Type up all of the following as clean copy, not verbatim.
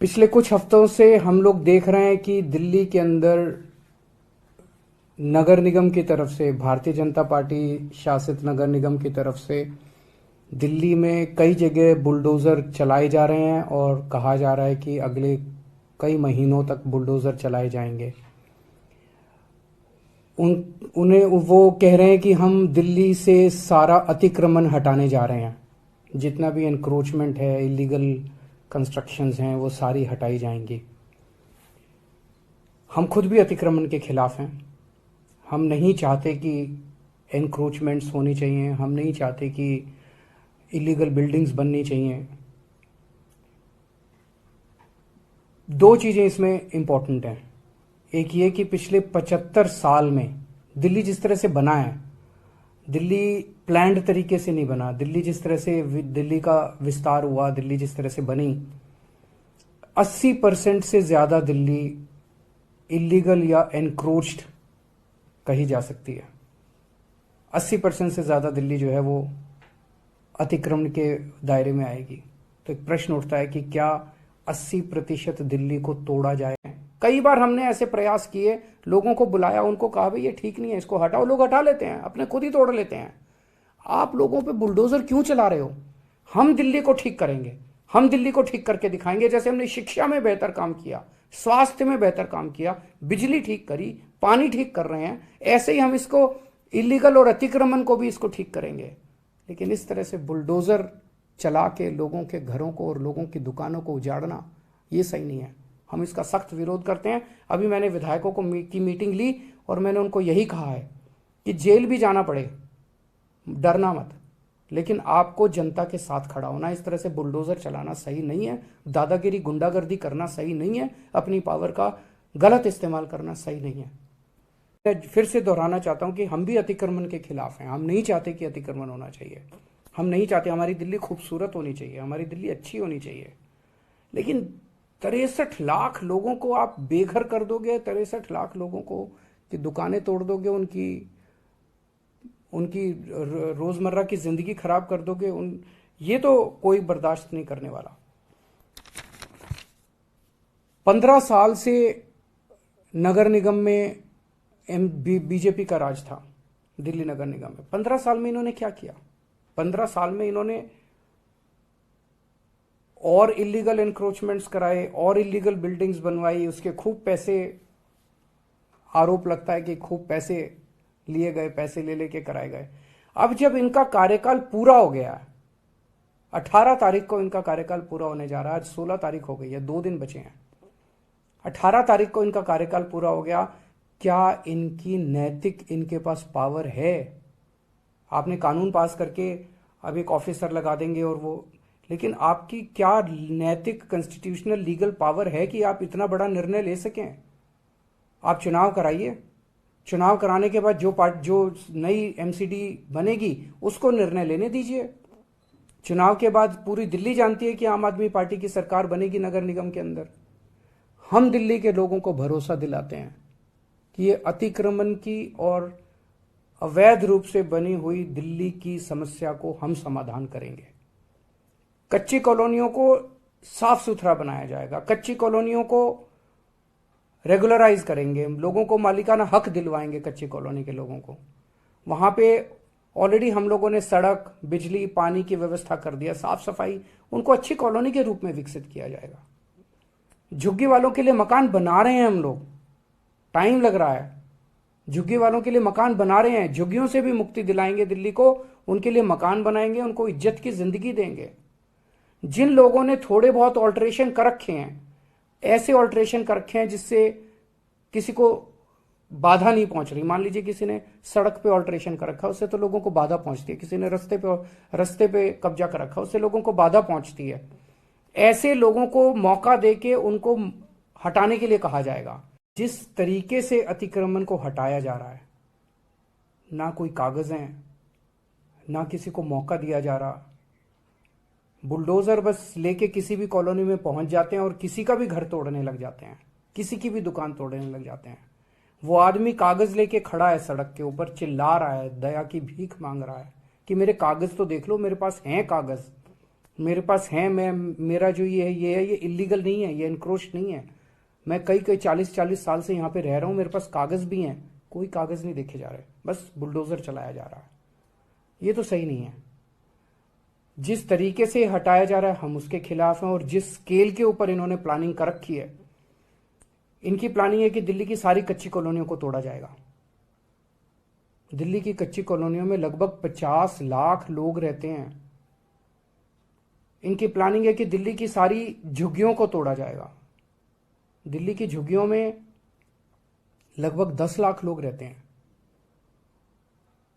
पिछले कुछ हफ्तों से हम लोग देख रहे हैं कि दिल्ली के अंदर नगर निगम की तरफ से, भारतीय जनता पार्टी शासित नगर निगम की तरफ से दिल्ली में कई जगह बुलडोज़र चलाए जा रहे हैं और कहा जा रहा है कि अगले कई महीनों तक बुलडोज़र चलाए जाएंगे। उन्हें वो कह रहे हैं कि हम दिल्ली से सारा अतिक्रमण हटाने जा रहे हैं, जितना भी एनक्रोचमेंट है, इलीगल कंस्ट्रक्शंस हैं, वो सारी हटाई जाएंगी। हम खुद भी अतिक्रमण के खिलाफ हैं। हम नहीं चाहते कि एनक्रोचमेंट्स होनी चाहिए, हम नहीं चाहते कि इलीगल बिल्डिंग्स बननी चाहिए। दो चीज़ें इसमें इम्पोर्टेंट हैं। एक ये कि पिछले 75 साल में दिल्ली जिस तरह से बना है, दिल्ली प्लान्ड तरीके से नहीं बना। दिल्ली जिस तरह से दिल्ली का विस्तार हुआ, दिल्ली जिस तरह से बनी, 80% से ज़्यादा दिल्ली इलीगल या एनक्रोच्ड कही जा सकती है। 80% से ज़्यादा दिल्ली जो है वो अतिक्रमण के दायरे में आएगी। तो एक प्रश्न उठता है कि क्या 80% दिल्ली को तोड़ा जाए। कई बार हमने ऐसे प्रयास किए, लोगों को बुलाया, उनको कहा भाई ये ठीक नहीं है, इसको हटाओ। लोग हटा लेते हैं, अपने खुद ही तोड़ लेते हैं। आप लोगों पे बुलडोजर क्यों चला रहे हो? हम दिल्ली को ठीक करेंगे, हम दिल्ली को ठीक करके दिखाएंगे। जैसे हमने शिक्षा में बेहतर काम किया, स्वास्थ्य में बेहतर काम किया, बिजली ठीक करी, पानी ठीक कर रहे हैं, ऐसे ही हम इसको इलीगल और अतिक्रमण को भी इसको ठीक करेंगे। लेकिन इस तरह से बुलडोजर चला के लोगों के घरों को और लोगों की दुकानों को उजाड़ना, ये सही नहीं है। हम इसका सख्त विरोध करते हैं। अभी मैंने विधायकों की मीटिंग ली और मैंने उनको यही कहा है कि जेल भी जाना पड़े, डरना मत, लेकिन आपको जनता के साथ खड़ा होना। इस तरह से बुलडोजर चलाना सही नहीं है, दादागिरी गुंडागर्दी करना सही नहीं है, अपनी पावर का गलत इस्तेमाल करना सही नहीं है। मैं फिर से दोहराना चाहता हूं कि हम भी अतिक्रमण के खिलाफ हैं। हम नहीं चाहते कि अतिक्रमण होना चाहिए, हम नहीं चाहते। हमारी दिल्ली खूबसूरत होनी चाहिए, हमारी दिल्ली अच्छी होनी चाहिए। लेकिन 63 लाख लोगों को आप बेघर कर दोगे, 63 लाख लोगों को की दुकानें तोड़ दोगे, उनकी रोजमर्रा की जिंदगी खराब कर दोगे, ये तो कोई बर्दाश्त नहीं करने वाला। 15 साल से नगर निगम में बीजेपी का राज था, दिल्ली नगर निगम में। 15 साल में इन्होंने क्या किया? 15 साल में इन्होंने और इलीगल एनक्रोचमेंट्स कराए और इलीगल बिल्डिंग्स बनवाई, उसके खूब पैसे, आरोप लगता है कि खूब पैसे लिए गए, पैसे ले लेके कराए गए। अब जब इनका कार्यकाल पूरा हो गया, 18 तारीख को इनका कार्यकाल पूरा होने जा रहा है, आज 16 तारीख हो गई है, 2 दिन बचे हैं। 18 तारीख को इनका कार्यकाल पूरा हो गया। क्या इनकी नैतिक, इनके पास पावर है? आपने कानून पास करके अब एक ऑफिसर लगा देंगे और वो, लेकिन आपकी क्या नैतिक, कॉन्स्टिट्यूशनल, लीगल पावर है कि आप इतना बड़ा निर्णय ले सकें? आप चुनाव कराइए, चुनाव कराने के बाद जो नई एमसीडी बनेगी उसको निर्णय लेने दीजिए। चुनाव के बाद पूरी दिल्ली जानती है कि आम आदमी पार्टी की सरकार बनेगी नगर निगम के अंदर। हम दिल्ली के लोगों को भरोसा दिलाते हैं कि ये अतिक्रमण की और अवैध रूप से बनी हुई दिल्ली की समस्या को हम समाधान करेंगे। कच्ची कॉलोनियों को साफ सुथरा बनाया जाएगा, कच्ची कॉलोनियों को रेगुलराइज करेंगे, लोगों को मालिकाना हक दिलवाएंगे कच्ची कॉलोनी के लोगों को। वहां पे ऑलरेडी हम लोगों ने सड़क, बिजली, पानी की व्यवस्था कर दिया, साफ सफाई, उनको अच्छी कॉलोनी के रूप में विकसित किया जाएगा। झुग्गी वालों के लिए मकान बना रहे हैं हम लोग, टाइम लग रहा है। झुग्गी वालों के लिए मकान बना रहे हैं, झुग्गियों से भी मुक्ति दिलाएंगे दिल्ली को, उनके लिए मकान बनाएंगे, उनको इज्जत की जिंदगी देंगे। जिन लोगों ने थोड़े बहुत ऑल्ट्रेशन कर रखे हैं, ऐसे ऑल्ट्रेशन कर रखे हैं जिससे किसी को बाधा नहीं पहुंच रही। मान लीजिए किसी ने सड़क पे ऑल्ट्रेशन कर रखा है, उससे तो लोगों को बाधा पहुंचती है। किसी ने रस्ते पे कब्जा कर रखा है, उससे लोगों को बाधा पहुंचती है। ऐसे लोगों को मौका देके उनको हटाने के लिए कहा जाएगा। जिस तरीके से अतिक्रमण को हटाया जा रहा है, ना कोई कागज हैं, ना किसी को मौका दिया जा रहा। बुलडोजर बस लेके किसी भी कॉलोनी में पहुंच जाते हैं और किसी का भी घर तोड़ने लग जाते हैं, किसी की भी दुकान तोड़ने लग जाते हैं। वो आदमी कागज लेके खड़ा है सड़क के ऊपर, चिल्ला रहा है, दया की भीख मांग रहा है कि मेरे कागज तो देख लो, मेरे पास हैं कागज। मेरे पास है, मैं मेरा जो ये है, ये इलीगल नहीं है, ये एनक्रोच नहीं है। मैं कई कई 40-40 साल से यहाँ पे रह रहा हूँ, मेरे पास कागज भी हैं। कोई कागज नहीं देखे जा रहे, बस बुलडोजर चलाया जा रहा है। ये तो सही नहीं है। जिस तरीके से हटाया जा रहा है हम उसके खिलाफ हैं, और जिस स्केल के ऊपर इन्होंने प्लानिंग कर रखी है, इनकी प्लानिंग है कि दिल्ली की सारी कच्ची कॉलोनियों को तोड़ा जाएगा। दिल्ली की कच्ची कॉलोनियों में लगभग 50 लाख लोग रहते हैं। इनकी प्लानिंग है कि दिल्ली की सारी झुग्गियों को तोड़ा जाएगा। दिल्ली की झुग्गियों में लगभग 10 लाख लोग रहते हैं।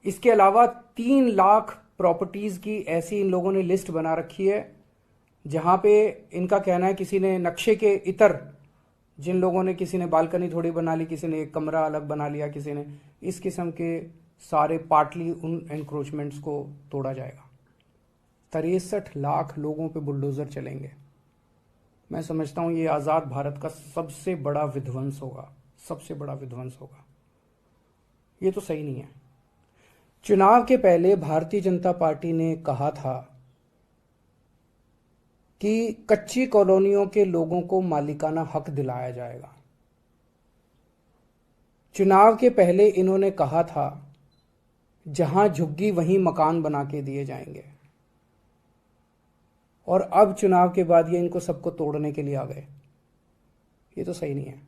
इसके अलावा 3 लाख प्रॉपर्टीज की ऐसी इन लोगों ने लिस्ट बना रखी है, जहां पे इनका कहना है किसी ने नक्शे के इतर, जिन लोगों ने, किसी ने बालकनी थोड़ी बना ली, किसी ने एक कमरा अलग बना लिया, किसी ने इस किस्म के सारे पार्टली उन एनक्रोचमेंट्स को तोड़ा जाएगा। 63 लाख लोगों पे बुलडोजर चलेंगे। मैं समझता हूं ये आजाद भारत का सबसे बड़ा विध्वंस होगा, सबसे बड़ा विध्वंस होगा। ये तो सही नहीं है। चुनाव के पहले भारतीय जनता पार्टी ने कहा था कि कच्ची कॉलोनियों के लोगों को मालिकाना हक दिलाया जाएगा। चुनाव के पहले इन्होंने कहा था जहां झुग्गी वहीं मकान बना के दिए जाएंगे, और अब चुनाव के बाद ये इनको सबको तोड़ने के लिए आ गए। ये तो सही नहीं है।